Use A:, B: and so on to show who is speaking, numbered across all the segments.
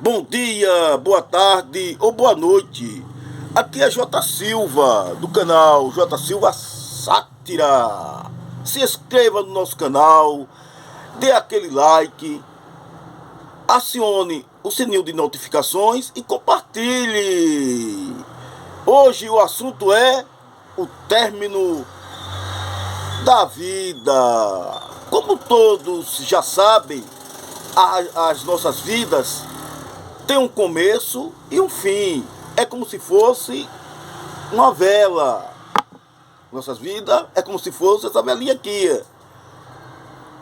A: Bom dia, boa tarde ou boa noite. Aqui é J. Silva, do canal J. Silva Sátira. Se inscreva no nosso canal, dê aquele like, acione o sininho de notificações e compartilhe. Hoje o assunto é o término da vida. Como todos já sabem, as nossas vidas têm um começo e um fim. É como se fosse uma vela. Nossas vidas é como se fosse essa velinha aqui.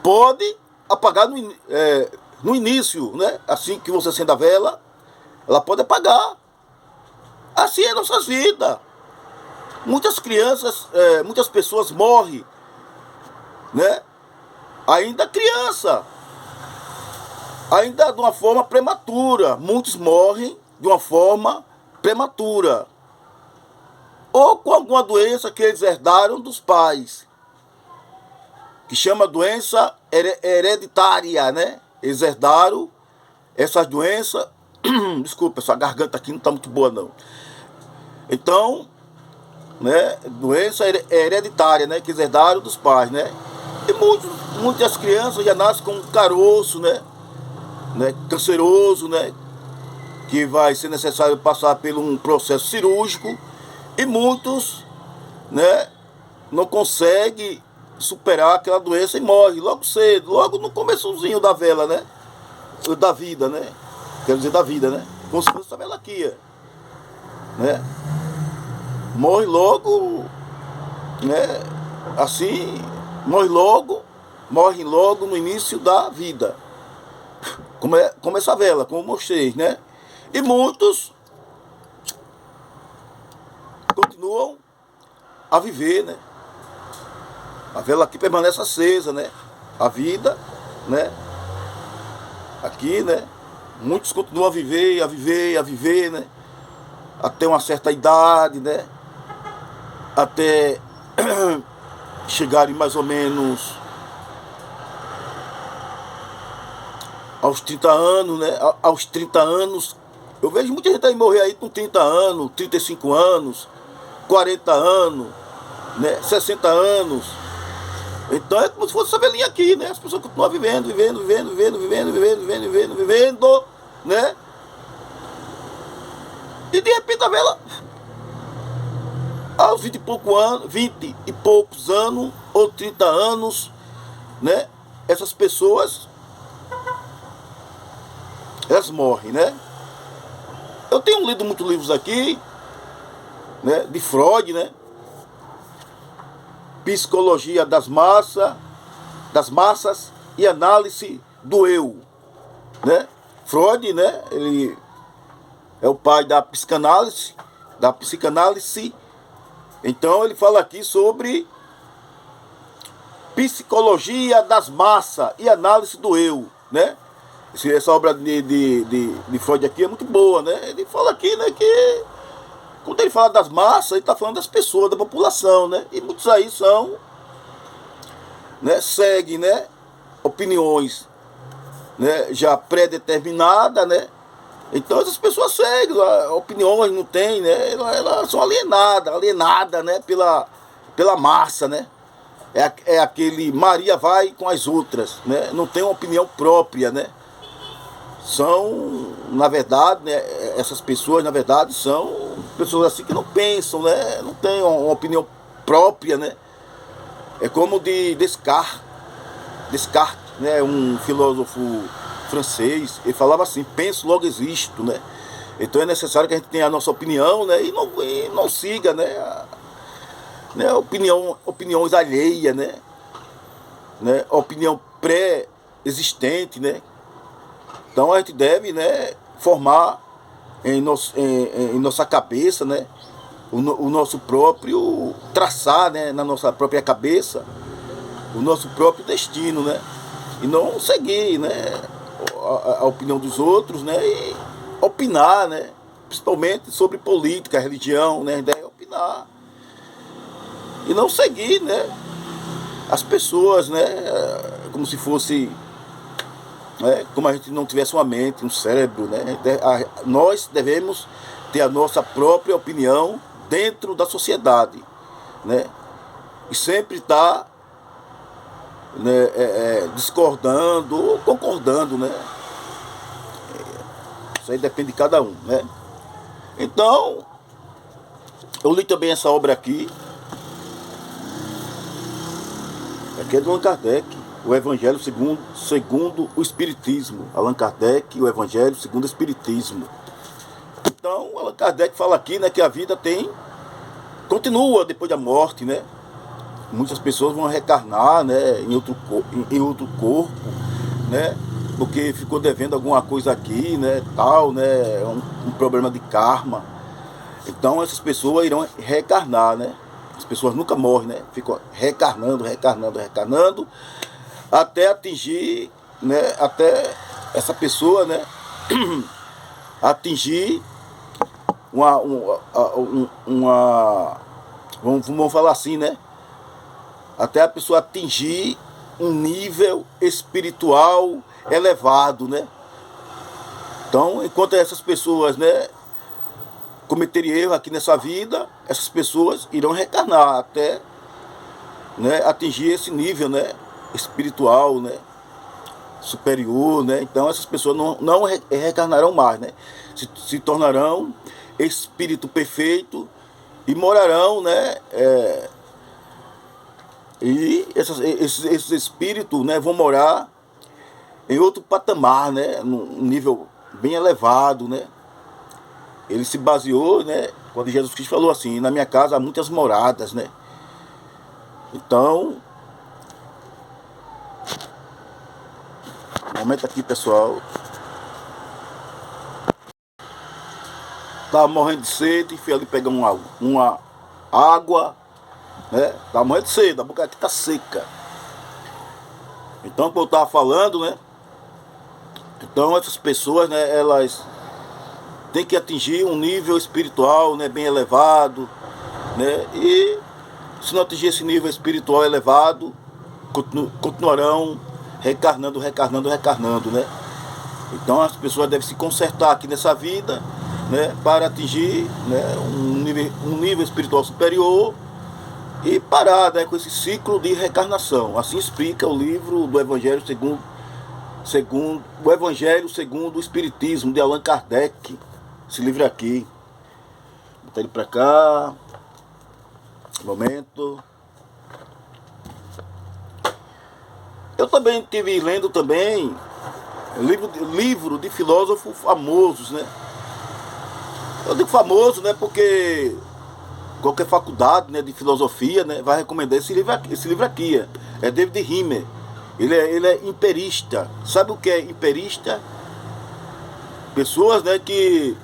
A: Pode apagar no início, né? Assim que você acende a vela, ela pode apagar. Assim é nossas vidas. Muitas crianças, muitas pessoas morrem, né? Ainda criança, ainda de uma forma prematura. Muitos morrem de uma forma prematura, ou com alguma doença que eles herdaram dos pais, que chama doença hereditária, né? Eles herdaram essas doenças. Desculpa, essa garganta aqui não está muito boa não. Então, né, doença hereditária, né, que eles herdaram dos pais, né? E muitas crianças já nascem com um caroço, né, canceroso, né, que vai ser necessário passar por um processo cirúrgico, e muitos, né, não conseguem superar aquela doença e morrem logo cedo, logo no começozinho da vela, né, da vida, né, quero dizer da vida, né, como se fosse essa vela aqui, né, morre logo, né, assim, morrem logo no início da vida, como essa vela, como eu mostrei, né? E muitos continuam a viver, né? A vela aqui permanece acesa, né? A vida, né? Aqui, né? Muitos continuam a viver, né? Até uma certa idade, né? Até chegarem mais ou menos aos 30 anos, né? Aos 30 anos, eu vejo muita gente aí morrer aí com 30 anos, 35 anos, 40 anos, né? 60 anos. Então é como se fosse essa velhinha aqui, né? As pessoas continuam vivendo, né? E de repente a vela, aos 20 e poucos anos, ou 30 anos, né? Essas pessoas, elas morrem, né? Eu tenho lido muitos livros aqui, né, de Freud, né? Psicologia das massas e análise do eu, né? Freud, né? Ele é o pai da psicanálise, Então ele fala aqui sobre psicologia das massas e análise do eu, né? Essa obra de Freud aqui é muito boa, né? Ele fala aqui, né, que quando ele fala das massas, ele está falando das pessoas, da população, né? E muitos aí são, né, seguem, né, opiniões, né, já pré-determinadas, né? Então essas pessoas seguem, opiniões não tem, né? Elas são alienadas, né, pela massa, né? É aquele Maria vai com as outras, né? Não tem uma opinião própria, né? São, na verdade, né, essas pessoas, na verdade, são pessoas assim que não pensam, né? Não têm uma opinião própria, né? É como de Descartes, né? Um filósofo francês, ele falava assim: penso, logo existo, né? Então é necessário que a gente tenha a nossa opinião, né? E não siga, né? Opiniões alheias, né? Opinião pré-existente, né? Então a gente deve, né, formar em nossa cabeça, né, o nosso próprio traçar, né, na nossa própria cabeça, o nosso próprio destino, né, e não seguir, né, a opinião dos outros, né, e opinar, né, principalmente sobre política, religião, né, a ideia é opinar e não seguir, né, as pessoas, né, como se fosse né? Como a gente não tivesse uma mente, um cérebro, né? Nós devemos ter a nossa própria opinião dentro da sociedade, né? E sempre estar, né, discordando ou concordando, né? Isso aí depende de cada um, né? Então, eu li também essa obra aqui. Aqui é do Allan Kardec, o Evangelho segundo o Espiritismo. Allan Kardec, o Evangelho segundo o Espiritismo. Então, Allan Kardec fala aqui, né, que a vida continua depois da morte, né? Muitas pessoas vão reencarnar, né, em outro corpo, né? Porque ficou devendo alguma coisa aqui, né, tal, né, um problema de karma. Então essas pessoas irão reencarnar, né? As pessoas nunca morrem, né? Ficam reencarnando, até atingir, né, até essa pessoa, né, atingir vamos falar assim, né? Até a pessoa atingir um nível espiritual elevado, né? Então, enquanto essas pessoas, né, cometerem erro aqui nessa vida, essas pessoas irão reencarnar até, né, atingir esse nível, né, espiritual, né, superior, né? Então essas pessoas não reencarnarão mais, né? Se tornarão espírito perfeito e morarão, né? E esses espíritos, né, vão morar em outro patamar, né, num nível bem elevado, né? Ele se baseou, né, quando Jesus Cristo falou assim: na minha casa há muitas moradas, né? Então, um momento aqui, pessoal. Tava morrendo de sede, fui ali pegar uma água, né? Tava morrendo de sede, a boca aqui tá seca. Então, como eu tava falando, né? Então, essas pessoas, né, elas têm que atingir um nível espiritual, né, bem elevado, né? E se não atingir esse nível espiritual elevado, continuarão reencarnando, né? Então as pessoas devem se consertar aqui nessa vida, né, para atingir, né, um nível espiritual superior e parar, né, com esse ciclo de reencarnação. Assim explica o livro do Evangelho segundo o Espiritismo, de Allan Kardec. Esse livro aqui. Vou botar ele para cá. Um momento. Eu também estive lendo também livro de filósofos famosos, né? Eu digo famoso, né, porque qualquer faculdade, né, de filosofia, né, vai recomendar esse livro aqui. É David Hume. Ele é emperista. Sabe o que é emperista? Pessoas, né, que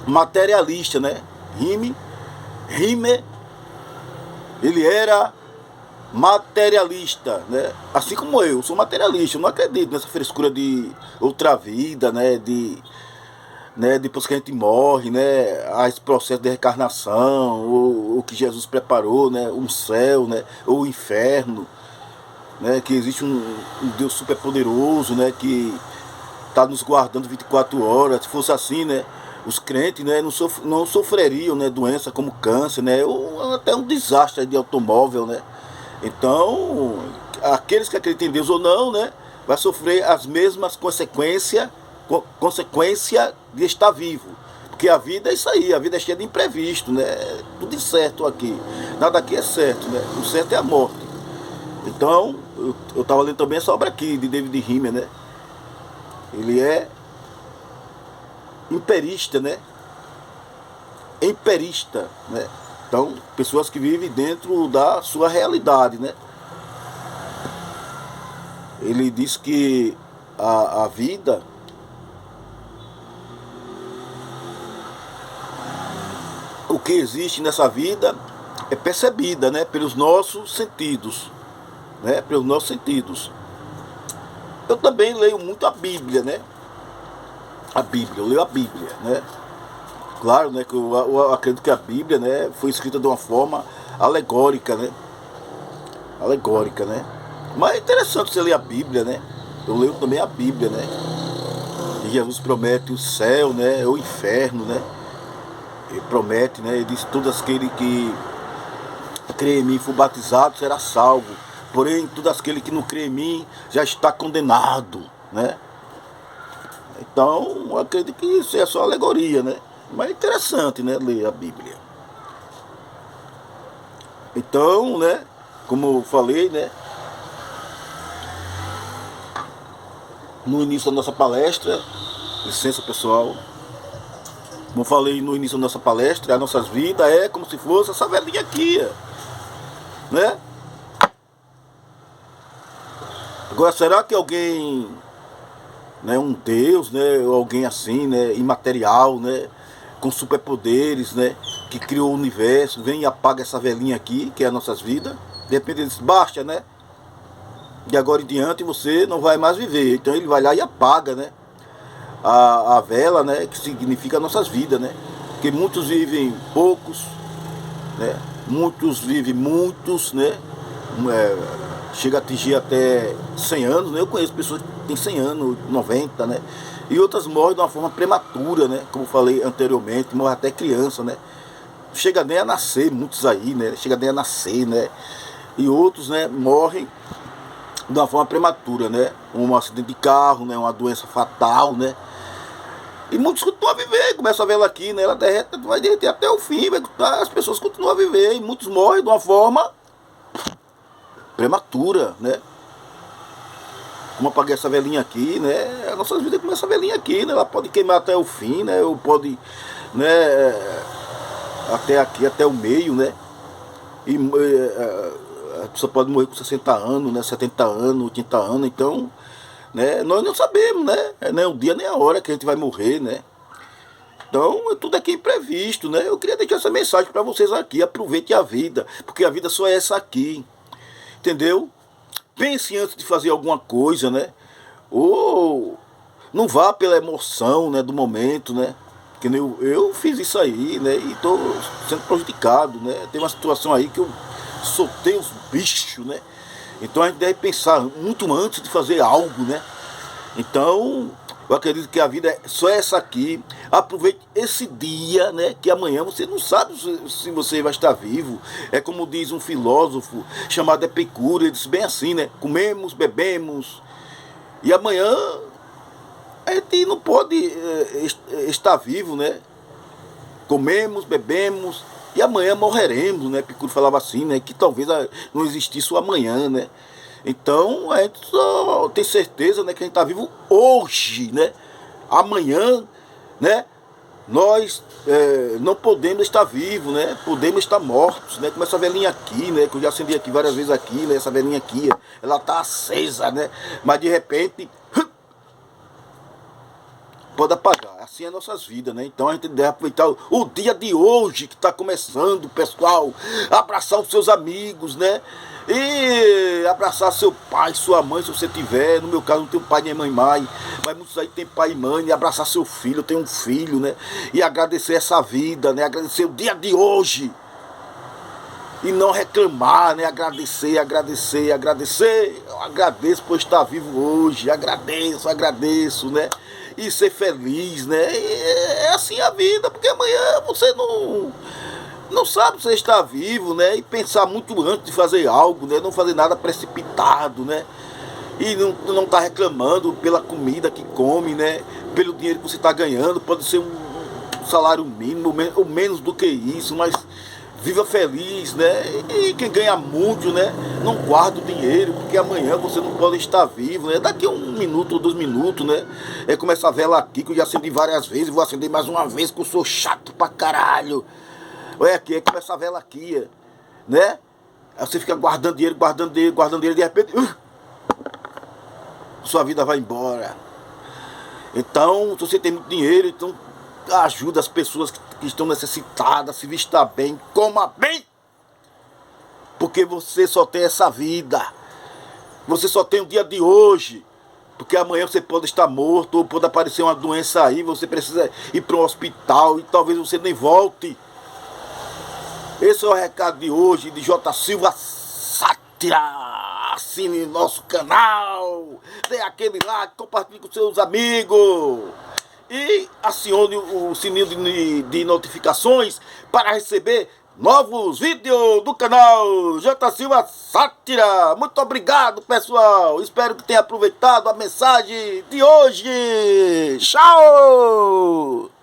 A: materialista, né? Hume, ele era materialista, né? Assim como eu sou materialista, eu não acredito nessa frescura de outra vida, né? Depois que a gente morre, né? A esse processo de reencarnação, o que Jesus preparou, né? Um céu, né? Ou o inferno, né? Que existe um Deus super poderoso, né? Que está nos guardando 24 horas. Se fosse assim, né, os crentes, né, não sofreriam, né, doença como câncer, né, ou até um desastre de automóvel, né. Então, aqueles que acreditam em Deus ou não, né, vai sofrer as mesmas consequências de estar vivo. Porque a vida é isso aí, a vida é cheia de imprevisto, né, tudo incerto aqui. Nada aqui é certo, né, o certo é a morte. Então, eu estava lendo também essa obra aqui, de David Hume, né. Ele é emperista, né? Emperista, né? Então, pessoas que vivem dentro da sua realidade, né? Ele diz que a vida o que existe nessa vida é percebida, né, pelos nossos sentidos, né? Pelos nossos sentidos. Eu também leio muito a Bíblia, né? Eu leio a Bíblia, né? Claro, né, que eu acredito que a Bíblia, né, foi escrita de uma forma alegórica, né? Mas é interessante você ler a Bíblia, né? eu leio também a Bíblia, né? E Jesus promete o céu, né? O inferno, né? Ele promete, né? Ele diz: todo aquele que crê em mim, for batizado, será salvo. Porém, todo aquele que não crê em mim já está condenado, né? Então, eu acredito que isso é só alegoria, né? Mas é interessante, né? Ler a Bíblia. Então, né? Como eu falei, né? No início da nossa palestra, licença pessoal, como eu falei no início da nossa palestra, as nossas vidas é como se fosse essa velhinha aqui, né? Agora, será que alguém, né, um Deus, né, ou alguém assim, né, imaterial, né, com superpoderes, né, que criou o universo, vem e apaga essa velhinha aqui, que é as nossas vidas? De repente ele diz: basta, né? De agora em diante você não vai mais viver. Então ele vai lá e apaga, né, a vela, né, que significa as nossas vidas, né? Porque muitos vivem poucos, né? Muitos vivem muitos, né? Chega a atingir até 100 anos, né? Eu conheço pessoas que têm 100 anos, 90, né? E outras morrem de uma forma prematura, né? Como eu falei anteriormente, morre até criança, né? Chega nem a nascer, muitos aí, né? Chega nem a nascer, né? E outros, né, morrem de uma forma prematura, né? Um acidente de carro, né? Uma doença fatal, né? E muitos continuam a viver, começa a vela aqui, né? Ela derrete, vai derreter até o fim, as pessoas continuam a viver, e muitos morrem de uma forma prematura, né? Como apaguei essa velhinha aqui, né? As nossas vidas começam essa velhinha aqui, né? Ela pode queimar até o fim, né? Ou pode, né? Até aqui, até o meio, né? E a pessoa pode morrer com 60 anos, né? 70 anos, 80 anos, então, né? Nós não sabemos, né? Nem o dia nem a hora que a gente vai morrer, né? Então, tudo aqui é imprevisto, né? Eu queria deixar essa mensagem para vocês aqui: aproveite a vida, porque a vida só é essa aqui, entendeu? Pense antes de fazer alguma coisa, né? Ou não vá pela emoção, né, do momento, né? Que nem eu fiz isso aí, né? E estou sendo prejudicado, né? Tem uma situação aí que eu soltei os bichos, né? Então a gente deve pensar muito antes de fazer algo, né? Então, eu acredito que a vida é só essa aqui. Aproveite esse dia, né? Que amanhã você não sabe se você vai estar vivo. É como diz um filósofo chamado Epicuro. Ele disse bem assim, né? Comemos, bebemos, e amanhã a gente não pode estar vivo, né? Comemos, bebemos, e amanhã morreremos, né? Epicuro falava assim, né? Que talvez não existisse o amanhã, né? Então a gente só tem certeza, né, que a gente está vivo hoje, né? Amanhã, né? Nós não podemos estar vivos, né? Podemos estar mortos, né? Como essa velhinha aqui, né? Que eu já acendi aqui várias vezes aqui, né? Essa velhinha aqui, ela está acesa, né? Mas de repente pode apagar. Assim é nossas vidas, né? Então a gente deve aproveitar o dia de hoje que está começando, pessoal. Abraçar os seus amigos, né? E abraçar seu pai, sua mãe, se você tiver. No meu caso não tenho pai nem mãe mais, mas muitos aí tem pai e mãe. E abraçar seu filho, eu tenho um filho, né? E agradecer essa vida, né? Agradecer o dia de hoje. E não reclamar, né? Agradecer, agradecer, agradecer. Eu agradeço por estar vivo hoje. Agradeço, agradeço, né? E ser feliz, né? E é assim a vida, porque amanhã você não sabe se você está vivo, né? E pensar muito antes de fazer algo, né? Não fazer nada precipitado, né? E não tá reclamando pela comida que come, né? Pelo dinheiro que você está ganhando. Pode ser um salário mínimo ou menos do que isso, mas viva feliz, né? E quem ganha muito, né, não guarda o dinheiro, porque amanhã você não pode estar vivo, né? Daqui a 1 minuto ou 2 minutos, né? Como essa vela aqui, que eu já acendi várias vezes, vou acender mais uma vez, que eu sou chato pra caralho. Olha aqui, como essa vela aqui, né? Aí você fica guardando dinheiro, guardando dinheiro, guardando dinheiro, de repente sua vida vai embora. Então, se você tem muito dinheiro, então ajuda as pessoas que estão necessitadas, se vistar bem, coma bem, porque você só tem essa vida, você só tem o dia de hoje, porque amanhã você pode estar morto, ou pode aparecer uma doença aí, você precisa ir para um hospital, e talvez você nem volte. Esse é o recado de hoje, de J. Silva Sátira. assine nosso canal, dê aquele like, compartilhe com seus amigos e acione o sininho de notificações para receber novos vídeos do canal J. Silva Sátira. Muito obrigado, pessoal. Espero que tenha aproveitado a mensagem de hoje. Tchau!